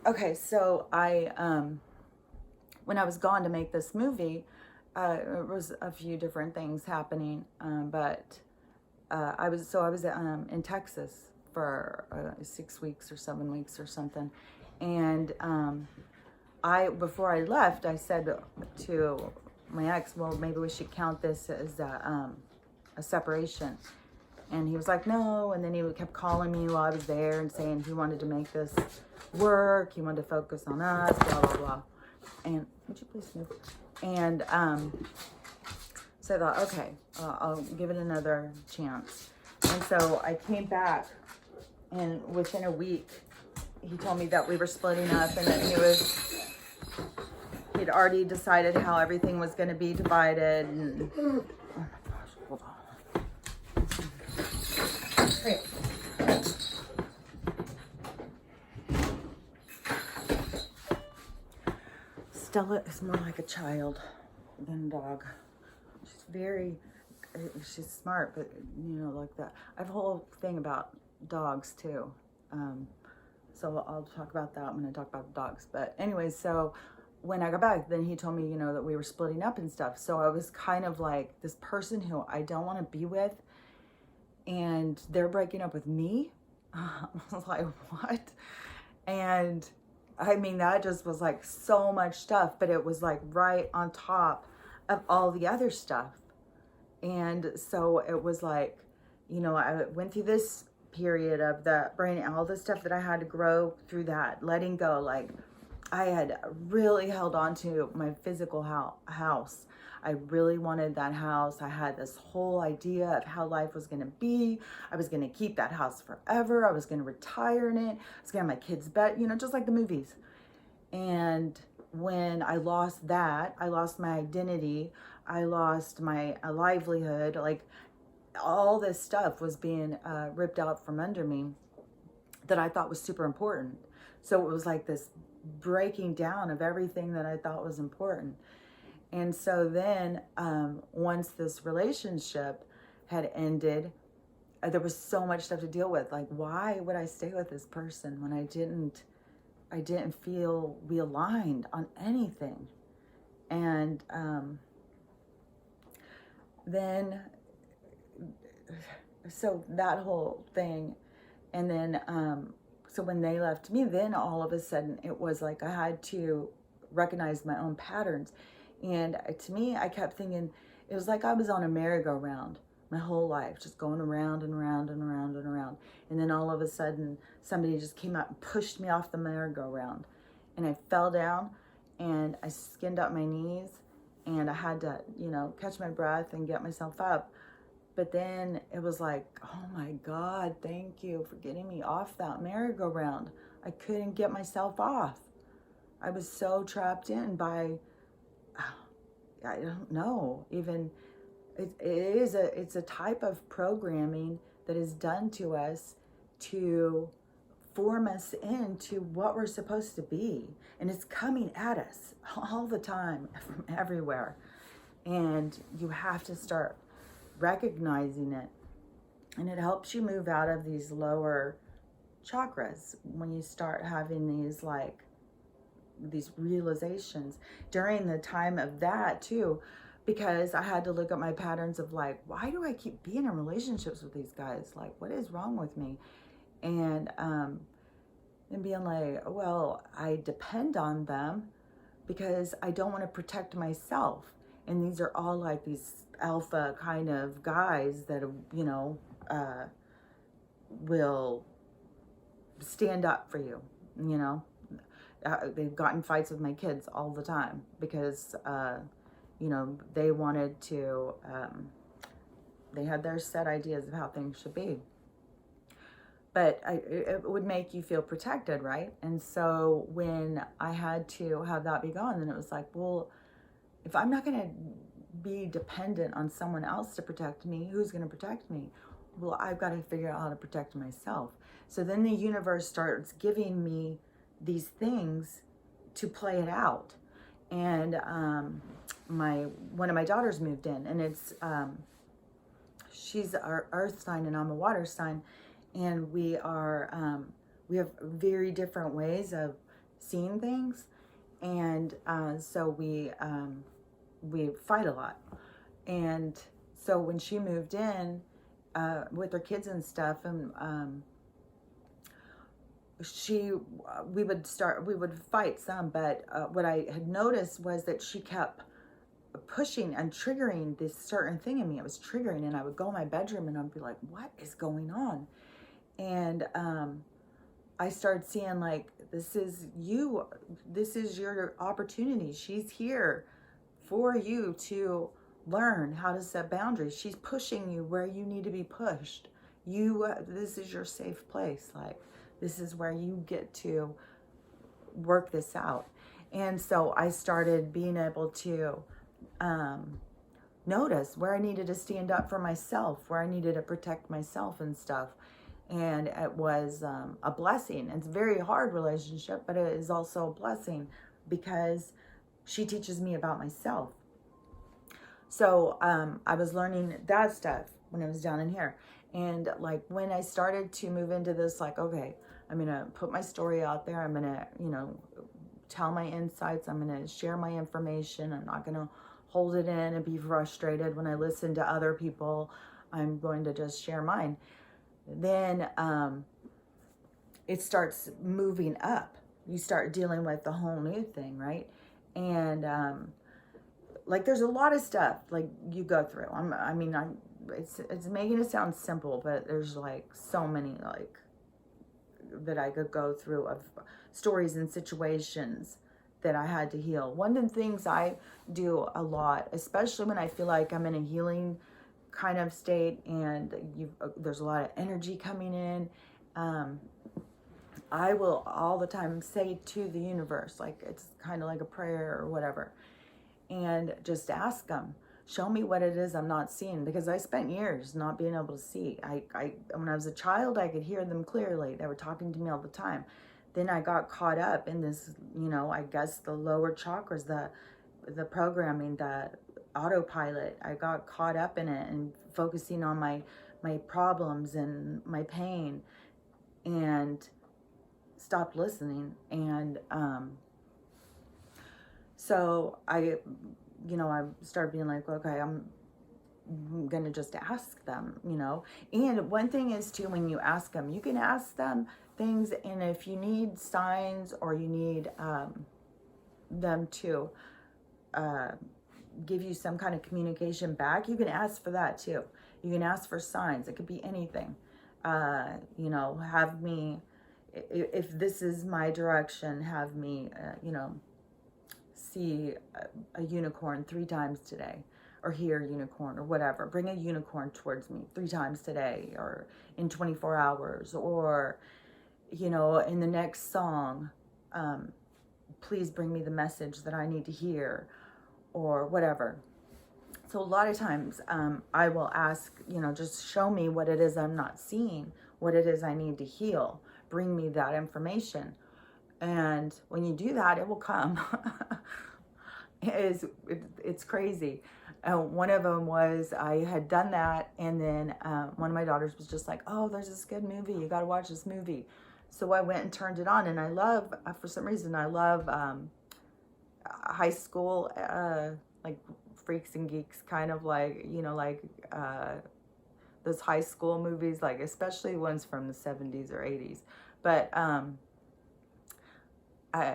Okay, so when I was gone to make this movie, it was a few different things happening, but I was in Texas for 6 weeks or 7 weeks or something, and I before I left, I said to my ex, well, maybe we should count this as a separation. And he was like, no. And then he kept calling me while I was there and saying he wanted to make this work. He wanted to focus on us, blah, blah, blah. And would you please move? And so I thought, okay, I'll give it another chance. And so I came back, and within a week, he told me that we were splitting up and that he'd already decided how everything was going to be divided. And, oh my gosh, hold on. Great. Stella is more like a child than a dog. She's smart, but like that. I have a whole thing about dogs too. So I'll talk about that when I talk about the dogs. But anyway, so when I got back, then he told me, that we were splitting up and stuff. So I was kind of like this person who I don't want to be with, and they're breaking up with me. I was like, what? And I mean, that just was like so much stuff, but it was like right on top of all the other stuff. And so it was like, I went through this period of the brain, all the stuff that I had to grow through, that letting go. Like, I had really held on to my physical house. I really wanted that house. I had this whole idea of how life was going to be. I was going to keep that house forever. I was going to retire in it. I was going to have my kids' bed, just like the movies. And when I lost that, I lost my identity. I lost my livelihood. Like, all this stuff was being ripped out from under me that I thought was super important. So it was like this breaking down of everything that I thought was important. And so then once this relationship had ended, there was so much stuff to deal with. Like, why would I stay with this person when I didn't feel realigned on anything? And then, so that whole thing. And then, so when they left me, then all of a sudden it was like I had to recognize my own patterns. And to me, I kept thinking, it was like I was on a merry-go-round my whole life, just going around and around and around and around. And then all of a sudden, somebody just came out and pushed me off the merry-go-round. And I fell down, and I skinned up my knees, and I had to, catch my breath and get myself up. But then it was like, oh my God, thank you for getting me off that merry-go-round. I couldn't get myself off. I was so trapped in by, I don't know, even, it's a type of programming that is done to us to form us into what we're supposed to be. And it's coming at us all the time from everywhere. And you have to start recognizing it. And it helps you move out of these lower chakras when you start having these realizations during the time of that too, because I had to look at my patterns of like, why do I keep being in relationships with these guys? Like, what is wrong with me? And being like, well, I depend on them because I don't want to protect myself. And these are all like these alpha kind of guys that, will stand up for you, they've gotten fights with my kids all the time because, they wanted to, they had their set ideas of how things should be. But it would make you feel protected, right? And so when I had to have that be gone, then it was like, well, if I'm not going to be dependent on someone else to protect me, who's going to protect me? Well, I've got to figure out how to protect myself. So then the universe starts giving me these things to play it out. And one of my daughters moved in, and it's she's our earth sign and I'm a water sign, and we have very different ways of seeing things. And so we fight a lot. And so when she moved in with her kids and stuff, and we would fight some, but what I had noticed was that she kept pushing and triggering this certain thing in me. It was triggering, and I would go in my bedroom and I'd be like, what is going on? And I started seeing, like, this is your opportunity. She's here for you to learn how to set boundaries. She's pushing you where you need to be pushed. This is your safe place. Like, this is where you get to work this out. And so I started being able to notice where I needed to stand up for myself, where I needed to protect myself and stuff. And it was a blessing. It's a very hard relationship, but it is also a blessing because she teaches me about myself. So I was learning that stuff when I was down in here. And like when I started to move into this, like, okay, I'm going to put my story out there. I'm going to, tell my insights. I'm going to share my information. I'm not going to hold it in and be frustrated when I listen to other people. I'm going to just share mine. Then it starts moving up. You start dealing with the whole new thing, right? And like there's a lot of stuff like you go through. It's making it sound simple, but there's like so many like that I could go through of stories and situations that I had to heal. One of the things I do a lot, especially when I feel like I'm in a healing kind of state and there's a lot of energy coming in, I will all the time say to the universe, like it's kind of like a prayer or whatever, and just ask them, show me what it is I'm not seeing, because I spent years not being able to see. I when I was a child, I could hear them clearly. They were talking to me all the time. Then I got caught up in this, I guess the lower chakras, the programming, the autopilot. I got caught up in it and focusing on my problems and my pain, and stopped listening. And so I started being like, okay, I'm gonna just ask them, And one thing is too, when you ask them, you can ask them things, and if you need signs or you need them to give you some kind of communication back, you can ask for that too. You can ask for signs. It could be anything. Have me, if this is my direction, have me, see a unicorn 3 times today, or hear a unicorn, or whatever. Bring a unicorn towards me 3 times today, or in 24 hours, or, in the next song, please bring me the message that I need to hear, or whatever. So a lot of times I will ask, just show me what it is I'm not seeing, what it is I need to heal. Bring me that information. And when you do that, it will come. It's crazy. One of them was, I had done that, and then one of my daughters was just like, oh, there's this good movie. You got to watch this movie. So I went and turned it on, and I love, for some reason, I love high school, like freaks and geeks, kind of like, those high school movies, like especially ones from the 70s or 80s. But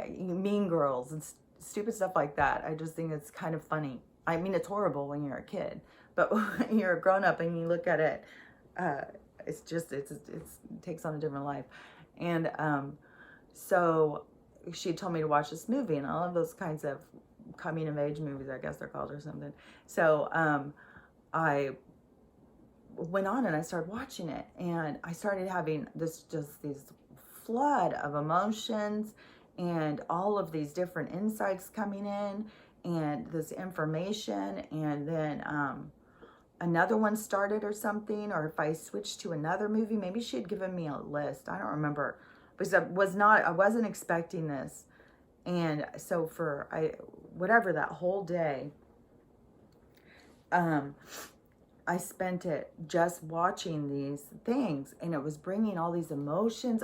Mean Girls and stupid stuff like that. I just think it's kind of funny. I mean, it's horrible when you're a kid, but when you're a grown up and you look at it, it takes on a different life. And so she told me to watch this movie, and I love those kinds of coming of age movies, I guess they're called, or something. So I went on and I started watching it, and I started having these flood of emotions and all of these different insights coming in, and this information. And then another one started or something, or if I switched to another movie, maybe she had given me a list. I don't remember, because I wasn't expecting this. And so for whatever, that whole day, I spent it just watching these things, and it was bringing all these emotions.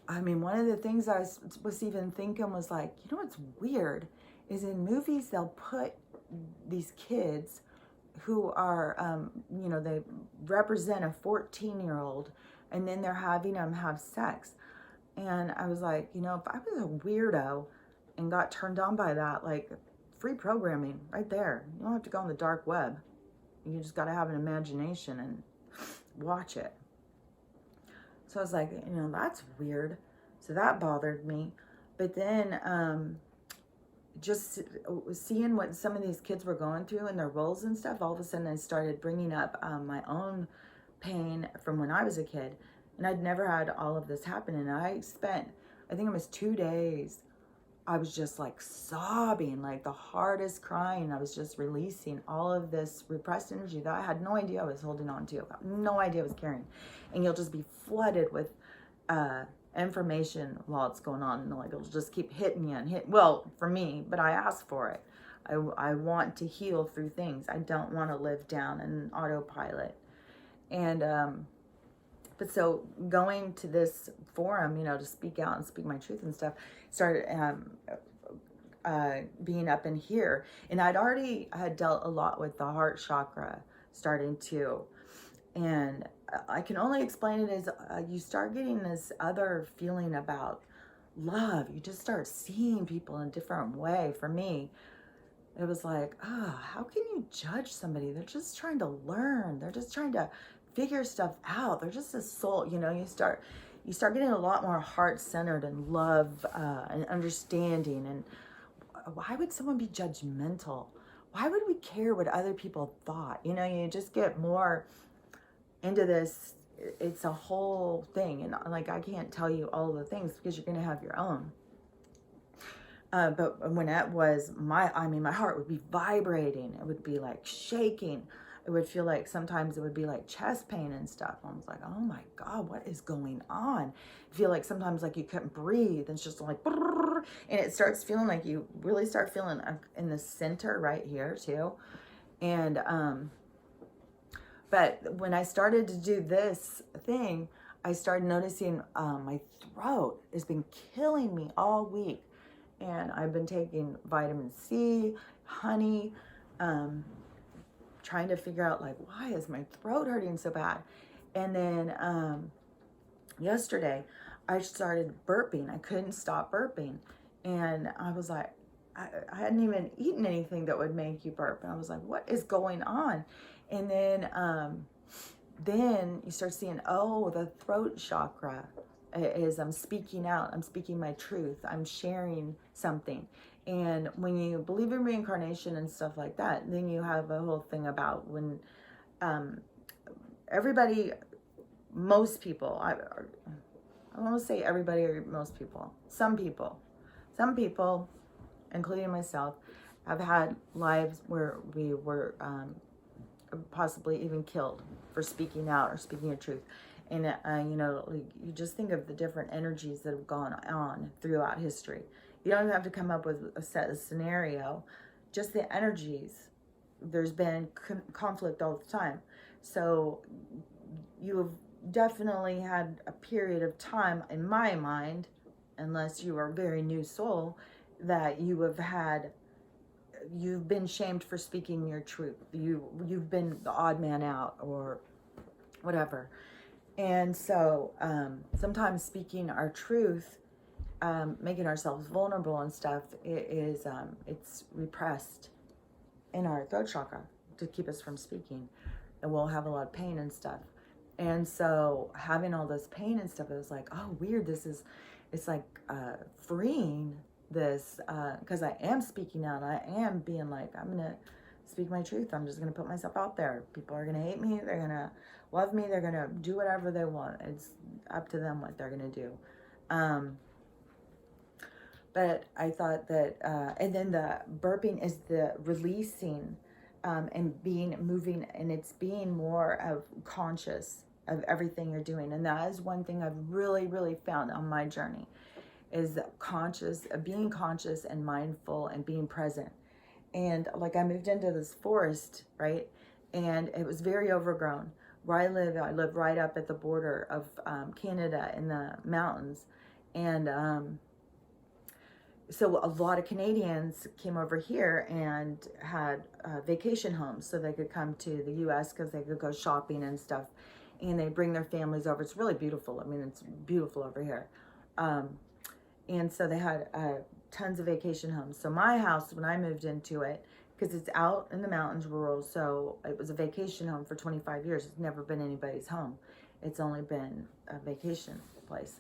I I mean, one of the things I was even thinking was like, you know what's weird is in movies they'll put these kids who are, they represent a 14-year-old, and then they're having them have sex. And I was like, if I was a weirdo and got turned on by that, like, free programming right there. You don't have to go on the dark web. You just got to have an imagination and watch it. So I was like, that's weird. So that bothered me. But then just seeing what some of these kids were going through and their roles and stuff, all of a sudden I started bringing up my own pain from when I was a kid. And I'd never had all of this happen. And I think it was 2 days, I was just like sobbing, like the hardest crying. I was just releasing all of this repressed energy that I had no idea I was holding on to, no idea I was carrying. And you'll just be flooded with information while it's going on. And like, it'll just keep hitting you and well, for me, but I asked for it. I want to heal through things. I don't want to live down in autopilot. And, but so going to this forum, to speak out and speak my truth and stuff, started being up in here. And I'd already had dealt a lot with the heart chakra starting to. And I can only explain it as you start getting this other feeling about love. You just start seeing people in a different way. For me, it was like, how can you judge somebody? They're just trying to learn. They're just trying to figure stuff out. They're just a soul. You start getting a lot more heart-centered and love and understanding. And why would someone be judgmental? Why would we care what other people thought? You just get more into this. It's a whole thing. And like, I can't tell you all the things because you're going to have your own. But when that was my heart would be vibrating. It would be like shaking. It would feel like sometimes it would be like chest pain and stuff. I was like, oh my God, what is going on? I feel like sometimes like you couldn't breathe. And it's just like, and it starts feeling like you really start feeling in the center right here too. And, but when I started to do this thing, I started noticing my throat has been killing me all week. And I've been taking vitamin C, honey, trying to figure out like, why is my throat hurting so bad? And then yesterday I started burping. I couldn't stop burping. And I was like, I hadn't even eaten anything that would make you burp. And I was like, what is going on? And then you start seeing, the throat chakra is I'm speaking out. I'm speaking my truth. I'm sharing something. And when you believe in reincarnation and stuff like that, then you have a whole thing about when most people, I won't say everybody or most people, some people, including myself, have had lives where we were possibly even killed for speaking out or speaking your truth. And, you just think of the different energies that have gone on throughout history. You don't even have to come up with a set scenario, just the energies. There's been conflict all the time. So you have definitely had a period of time, in my mind, unless you are a very new soul, that you've been shamed for speaking your truth. You've been the odd man out or whatever. And so sometimes speaking our truth, making ourselves vulnerable and stuff, it's repressed in our throat chakra to keep us from speaking. And we'll have a lot of pain and stuff. And so having all this pain and stuff, it was like, oh, weird. It's like freeing this, because I am speaking out. I am being like, I'm going to speak my truth. I'm just going to put myself out there. People are going to hate me. They're going to love me. They're going to do whatever they want. It's up to them what they're going to do. But I thought that, and then the burping is the releasing and moving, and it's being more of conscious of everything you're doing. And that is one thing I've really, really found on my journey, is being conscious and mindful and being present. And like, I moved into this forest, right? And it was very overgrown. Where I live right up at the border of Canada in the mountains. And so a lot of Canadians came over here and had vacation homes so they could come to the US because they could go shopping and stuff. And they bring their families over. It's really beautiful. I mean, it's beautiful over here. And so they had tons of vacation homes. So my house, when I moved into it, because it's out in the mountains, rural, so it was a vacation home for 25 years. It's never been anybody's home. It's only been a vacation place.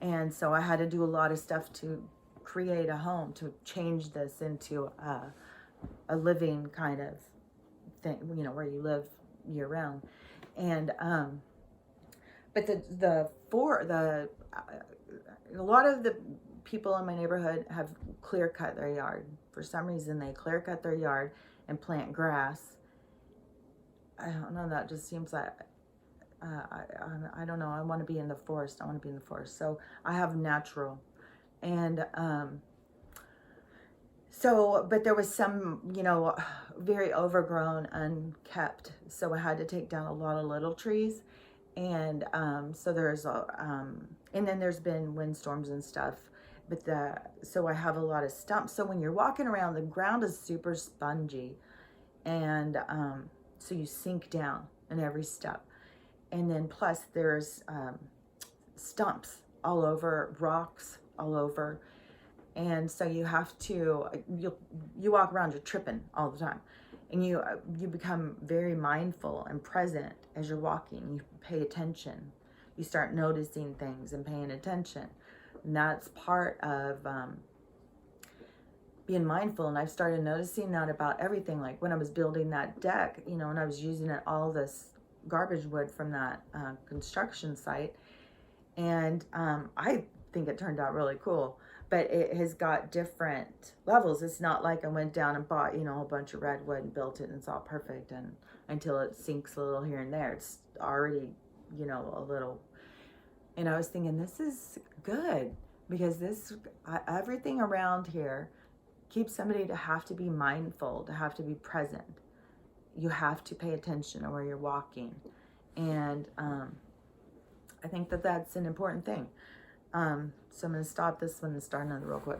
And so I had to do a lot of stuff to create a home, to change this into a living kind of thing, you know, where you live year round. And but a lot of the people in my neighborhood have clear cut their yard. For some reason, they clear cut their yard and plant grass. I don't know. That just seems like I don't know. I want to be in the forest. I want to be in the forest. So I have natural, and so, but there was some, you know, very overgrown, unkept. So I had to take down a lot of little trees. And so there's and then there's been windstorms and stuff. But so I have a lot of stumps. So when you're walking around, the ground is super spongy. And so you sink down in every step. And then plus there's stumps all over, rocks all over. And so you have to, you walk around, you're tripping all the time. And you become very mindful and present as you're walking. You pay attention. You start noticing things and paying attention. And that's part of being mindful. And I've started noticing that about everything. Like when I was building that deck, you know, and I was using all this garbage wood from that construction site. And I think it turned out really cool. But it has got different levels. It's not like I went down and bought, you know, a whole bunch of redwood and built it and it's all perfect, and until it sinks a little here and there. It's already, you know, a little. And I was thinking, this is good, because everything around here keeps somebody to have to be mindful, to have to be present. You have to pay attention to where you're walking. And I think that that's an important thing. So I'm going to stop this one and start another real quick.